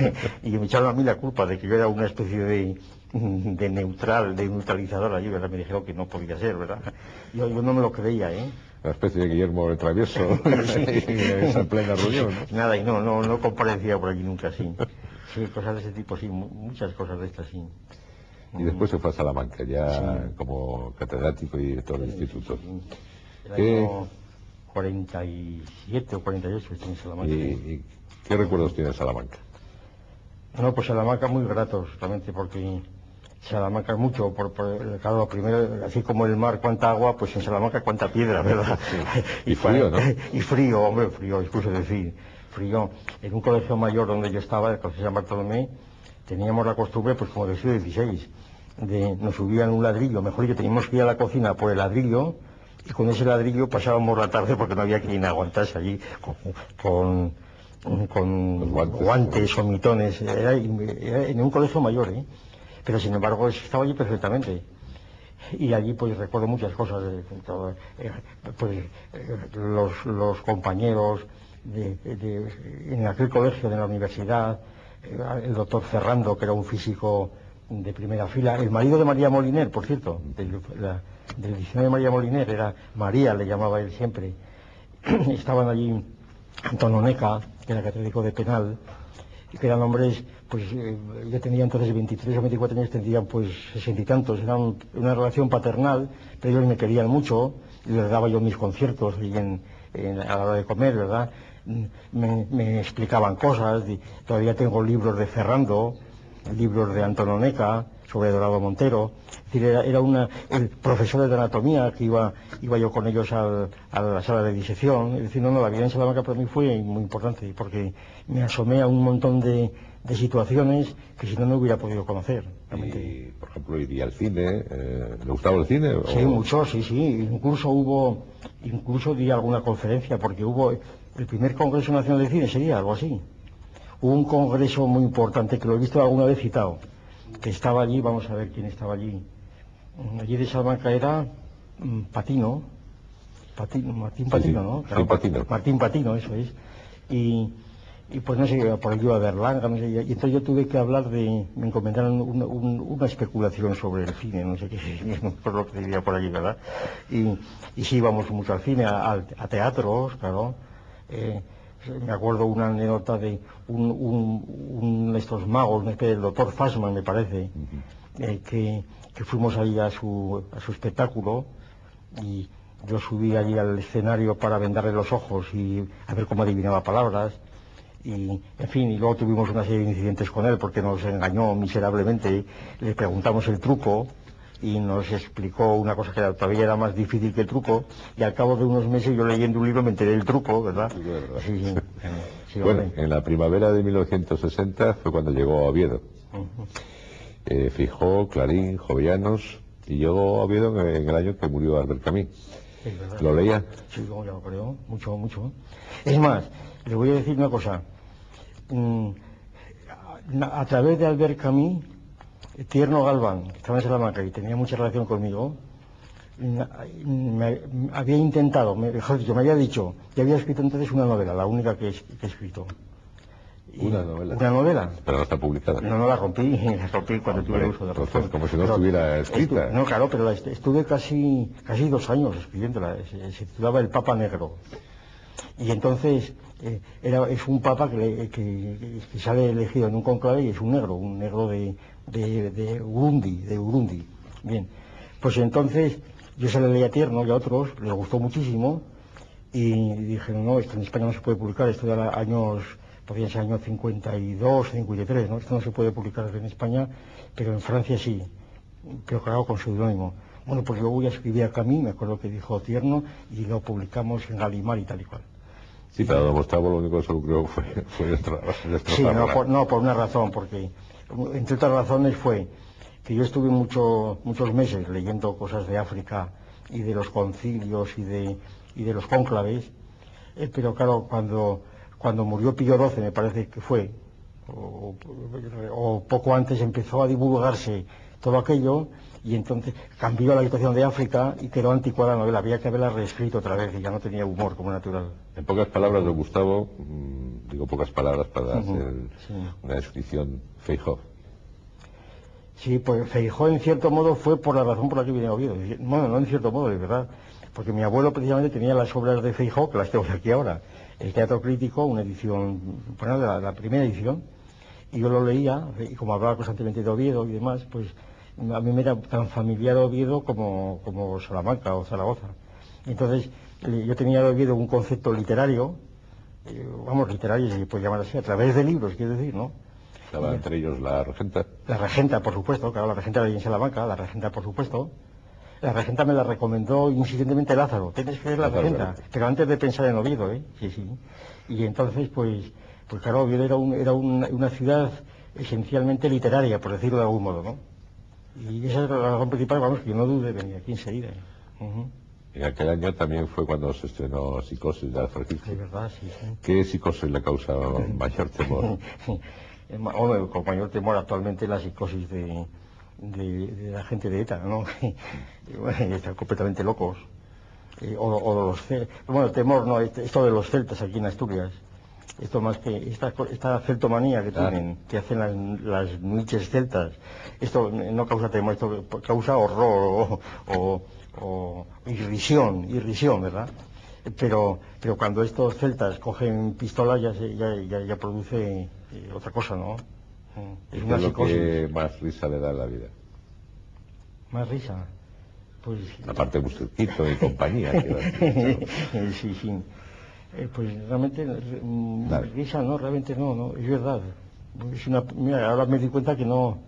Y me echaron a mí la culpa de que yo era una especie de neutralizador allí, ¿verdad? Me dijeron que no podía ser, ¿verdad? Yo no me lo creía, ¿eh? Una especie de Guillermo el Travieso en esa plena reunión, ¿no? Nada, y no comparecía por allí nunca, sí. Sí, cosas de ese tipo, sí, muchas cosas de estas, sí. Y después se fue a Salamanca, ya sí, como catedrático y director del instituto. El año 47 o 48 estoy en Salamanca. ¿Y qué recuerdos tiene Salamanca? No, pues Salamanca muy gratos, realmente, porque Salamanca es mucho, claro, primero, así como el mar, cuánta agua, pues en Salamanca cuánta piedra, ¿verdad? Sí. Y frío, ¿no? Y frío, hombre, frío, excuso decir, frío. En un colegio mayor donde yo estaba, el Colegio San Bartolomé, teníamos la costumbre, pues como del siglo XVI, nos subían un ladrillo, mejor dicho, teníamos que ir a la cocina por el ladrillo, y con ese ladrillo pasábamos la tarde porque no había quien aguantase allí con guantes o mitones. Era en un colegio mayor, ¿eh? Pero sin embargo estaba allí perfectamente. Y allí pues recuerdo muchas cosas, los compañeros en aquel colegio de la universidad, el doctor Ferrando, que era un físico de primera fila, el marido de María Moliner, por cierto, del diccionario de María Moliner, era María, le llamaba él siempre. Estaban allí Antonio Neca, que era catedrático de penal, y que eran hombres, pues ya tenía entonces 23 o 24 años, tendrían pues 60 y tantos, era una relación paternal, pero ellos me querían mucho, y les daba yo mis conciertos y a la hora de comer, ¿verdad? me explicaban cosas. Todavía tengo libros de Ferrando, libros de Antonio Neca sobre Dorado Montero. Es decir, era el profesor de anatomía que iba yo con ellos a la sala de disección. Es decir, la vida en Salamanca para mí fue muy importante, porque me asomé a un montón de situaciones que si no hubiera podido conocer. Realmente. Y, por ejemplo, iría al cine. ¿Le gustaba el cine? Sí, mucho, sí. Incluso di alguna conferencia, porque hubo el primer Congreso Nacional de Cine, sería algo así. Hubo un congreso muy importante, que lo he visto alguna vez citado, que estaba allí. Vamos a ver quién estaba allí. Allí de Salamanca era Patino, Martín Patino, ¿no? Claro, Martín Patino, eso es. Y pues no sé, por allí iba a Berlanga, no sé, y entonces yo tuve que hablar me encomendaron una especulación sobre el cine, no sé qué, por lo que diría por allí, ¿verdad? Y sí, íbamos mucho al cine, a teatros, claro. Me acuerdo una anécdota de de estos magos, una especie del doctor Fassman, me parece, que fuimos ahí a su espectáculo, y yo subí allí al escenario para vendarle los ojos y a ver cómo adivinaba palabras. Y, en fin, y luego tuvimos una serie de incidentes con él porque nos engañó miserablemente. Le preguntamos el truco y nos explicó una cosa que todavía era más difícil que el truco, y al cabo de unos meses, yo leyendo un libro, me enteré del truco, ¿verdad? Sí, bueno, en la primavera de 1960 fue cuando llegó a Oviedo. Feijóo, Clarín, Jovellanos, y llegó a Oviedo en el año que murió Albert Camus. ¿Lo leía? Sí, ya lo creo, mucho. Es más, le voy a decir una cosa. A través de Albert Camus, Tierno Galván, que estaba en Salamanca y tenía mucha relación conmigo, me había intentado, me había dicho, que había escrito entonces una novela, la única que he escrito. ¿Una novela? Una novela. Pero no está publicada. No, la rompí cuando tuve el uso de razón. Entonces, como si no estuviera escrita. No, claro, pero estuve casi 2 años escribiéndola. Se titulaba El Papa Negro. Y entonces es un papa que sale elegido en un conclave, y es un negro de Urundi. Bien, pues entonces yo se le leía Tierno, y a otros les gustó muchísimo, y dijeron, no, esto en España no se puede publicar, esto de podrían ser años 52, 53, ¿no? Esto no se puede publicar en España, pero en Francia sí, pero claro, con seudónimo. Bueno, pues yo voy a escribir a Camus, me acuerdo que dijo Tierno, y lo publicamos en Gallimard y tal y cual. Sí, pero don Gustavo lo único que se lo creo fue sí, por una razón, porque entre otras razones fue que yo estuve muchos meses leyendo cosas de África y de los concilios y de los cónclaves, pero claro, cuando murió Pío XII, me parece que fue, o poco antes, empezó a divulgarse todo aquello, y entonces cambió la situación de África y quedó anticuada la novela. Había que haberla reescrito otra vez, y ya no tenía humor como natural. En pocas palabras, don Gustavo, digo pocas palabras para hacer una descripción, Feijóo. Sí, pues Feijóo en cierto modo fue por la razón por la que vine a Oviedo. Bueno, no en cierto modo, de verdad, porque mi abuelo precisamente tenía las obras de Feijóo, que las tengo aquí ahora, el Teatro Crítico, una edición, bueno, de la primera edición, y yo lo leía, y como hablaba constantemente de Oviedo y demás, pues a mí me era tan familiar Oviedo como Salamanca o Zaragoza. Entonces, yo tenía de Oviedo un concepto literario, literario, si se puede llamar así, a través de libros, quiero decir, ¿no? Estaba entre ellos la Regenta. La Regenta, por supuesto, claro, la Regenta de en Salamanca, la Regenta, por supuesto. La Regenta me la recomendó insistentemente Lázaro, tienes que ver la Regenta, pero antes de pensar en Oviedo, sí. Y entonces, pues claro, Oviedo era una ciudad esencialmente literaria, por decirlo de algún modo, ¿no? Y esa es la razón principal, que no dude de venir aquí enseguida. En aquel año también fue cuando se estrenó Psicosis de Alfred Hitchcock. Es verdad, sí. ¿Qué psicosis le causa mayor temor? Con mayor temor actualmente la psicosis de la gente de ETA, ¿no? Están completamente locos. Bueno, temor no, esto de los celtas aquí en Asturias. Esto más que esta celtomanía que tienen, que hacen las noches celtas, esto no causa temor, esto causa horror o irrisión, ¿verdad? Pero cuando estos celtas cogen pistolas ya produce otra cosa, ¿no? Es una psicosis. ¿Qué es lo que más risa le da a la vida? ¿Más risa? Pues... Aparte de Busquito y compañía. Sí. Pues realmente, risa no, realmente no, es verdad. Mira, ahora me di cuenta que no,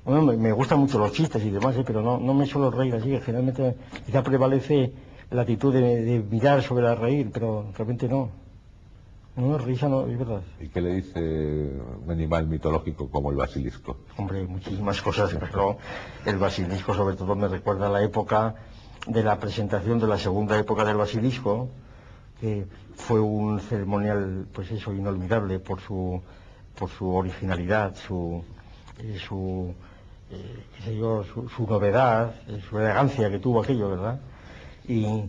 bueno, me gustan mucho los chistes y demás, pero no me suelo reír así, que generalmente quizá prevalece la actitud de mirar sobre la reír, pero realmente no. No, risa no, es verdad. ¿Y qué le dice un animal mitológico como el basilisco? Hombre, muchísimas cosas, pero el basilisco sobre todo me recuerda a la época de la presentación de la segunda época del basilisco, que fue un ceremonial, pues eso, inolvidable por su originalidad, qué sé yo, su novedad, su elegancia que tuvo aquello, ¿verdad? Y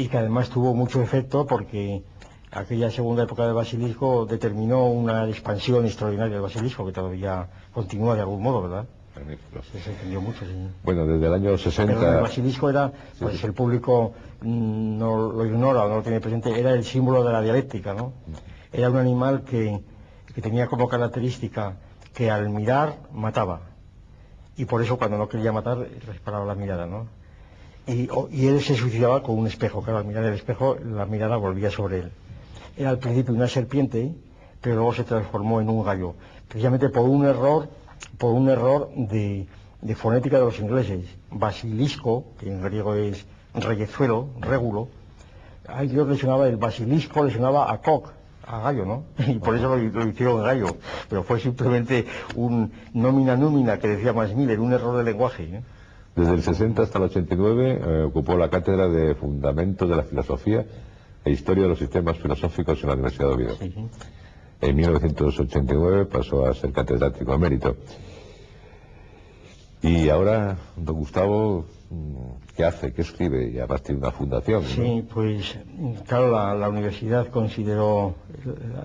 que además tuvo mucho efecto porque aquella segunda época del basilisco determinó una expansión extraordinaria del basilisco que todavía continúa de algún modo, ¿verdad? Se entendió mucho, sí. Bueno, desde el año 60... Pero el basilisco era, pues sí. El público no lo ignora o no lo tiene presente, era el símbolo de la dialéctica, ¿no? Era un animal que tenía como característica que al mirar mataba. Y por eso cuando no quería matar, disparaba la mirada, ¿no? Y él se suicidaba con un espejo, claro, al mirar el espejo, la mirada volvía sobre él. Era al principio una serpiente, pero luego se transformó en un gallo, precisamente por un error de fonética de los ingleses. Basilisco, que en griego es reyezuelo, régulo, a ellos le sonaba el basilisco, le sonaba a coq, a gallo, ¿no? Y por eso lo hicieron gallo, pero fue simplemente un nómina númina que decía Maasmiller, un error de lenguaje, ¿eh? Desde el 60 hasta el 89 ocupó la cátedra de Fundamentos de la Filosofía e Historia de los Sistemas Filosóficos en la Universidad de Oviedo. Sí. En 1989 pasó a ser catedrático emérito. Y ahora, don Gustavo, ¿qué hace? ¿Qué escribe? Y además tiene una fundación, ¿no? Sí, pues, claro, la universidad consideró,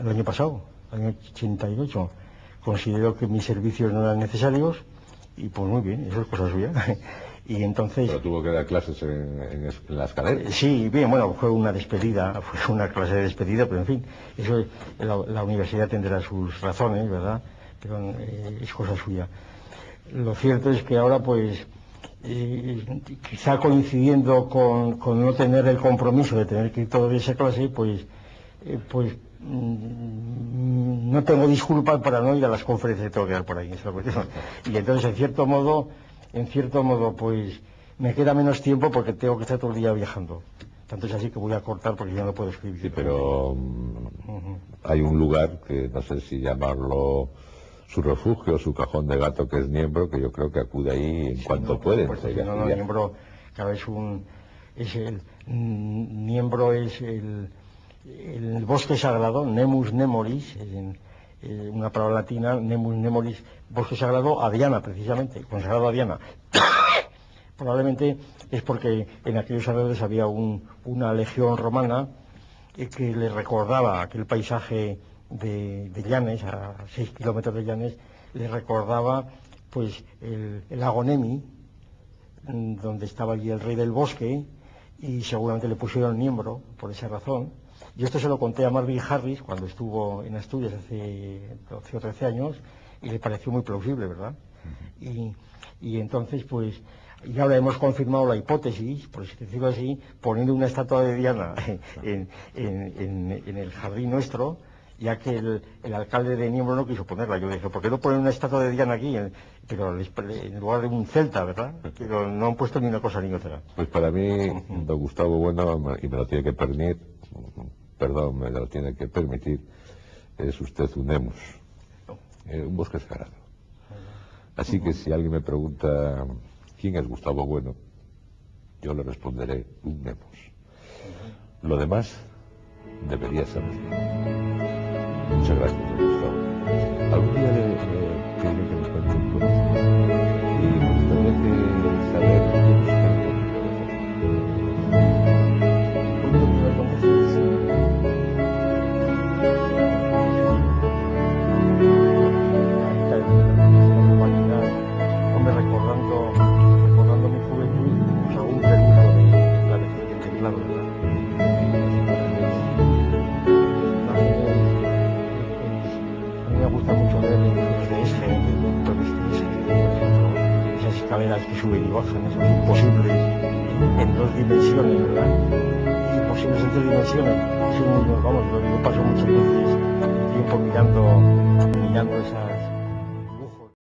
el año pasado, el año 88, consideró que mis servicios no eran necesarios, y pues muy bien, eso es cosa suya. Y entonces... ¿Pero tuvo que dar clases en las cadenas? Sí, bien, bueno, fue una despedida, fue una clase de despedida, pero en fin, eso la universidad tendrá sus razones, ¿verdad? Pero es cosa suya. Lo cierto es que ahora, pues, quizá coincidiendo con no tener el compromiso de tener que ir todavía a esa clase, pues no tengo disculpas para no ir a las conferencias que tengo que dar por ahí, esa cuestión. Y entonces, en cierto modo, pues, me queda menos tiempo porque tengo que estar todo el día viajando. Tanto es así que voy a cortar porque ya no puedo escribir. Sí, pero hay un lugar que no sé si llamarlo su refugio, su cajón de gato, que es Niembro, que yo creo que acude ahí en cuanto puede. Niembro, claro, Niembro es el bosque sagrado, Nemus Nemoris, una palabra latina, Nemus Nemoris, bosque sagrado a Diana, precisamente, consagrado a Diana. Probablemente es porque en aquellos alrededores había una legión romana que le recordaba aquel paisaje de Llanes, a 6 kilómetros de Llanes, le recordaba pues el lago Nemi, donde estaba allí el rey del bosque, y seguramente le pusieron Niembro por esa razón. Yo esto se lo conté a Marvin Harris cuando estuvo en Asturias hace 12 o 13 años y le pareció muy plausible, ¿verdad? Y entonces, pues, y ahora hemos confirmado la hipótesis, por decirlo así, poniendo una estatua de Diana en el jardín nuestro, ya que el alcalde de Niembro no quiso ponerla. Yo dije, ¿por qué no ponen una estatua de Diana aquí? Pero en lugar de un celta, ¿verdad? Pero no han puesto ni una cosa ni otra. Pues para mí, don Gustavo Bueno, y me lo tiene que permitir, me lo tiene que permitir, es usted un Nemus, un bosque sagrado. Así que si alguien me pregunta quién es Gustavo Bueno, yo le responderé un Nemus. Lo demás debería saberlo. Muchas gracias, don Gustavo. Algún día le pediré que me cuente un cuento y me gustaría que saber qué buscar. Recordando mi juventud, pues algún peligro de la lección del teclado, ¿verdad? A mí me gusta mucho ver los de Esge, esas escaleras que suben y bajan, esos imposibles en 2 dimensiones, ¿verdad? posibles en 3 dimensiones. Eso es muy, vamos, yo paso muchas veces tiempo mirando esa